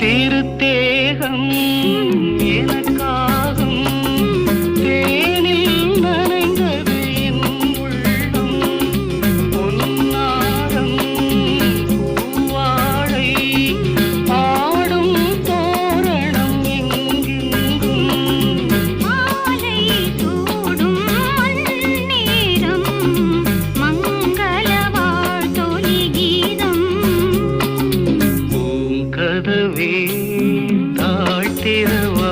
திருத்தேகம் எனக்காகும் தேனில் நனைந்தது என் உள்ளம் பொன்னாரம் பூவாழை ஆடும் தோரணம் எங்கெங்கும் மாலை சூடும் நேரம் மங்கள வாழ்த்தொலி கீதம் பூங்கதவே தாழ்த்திரவா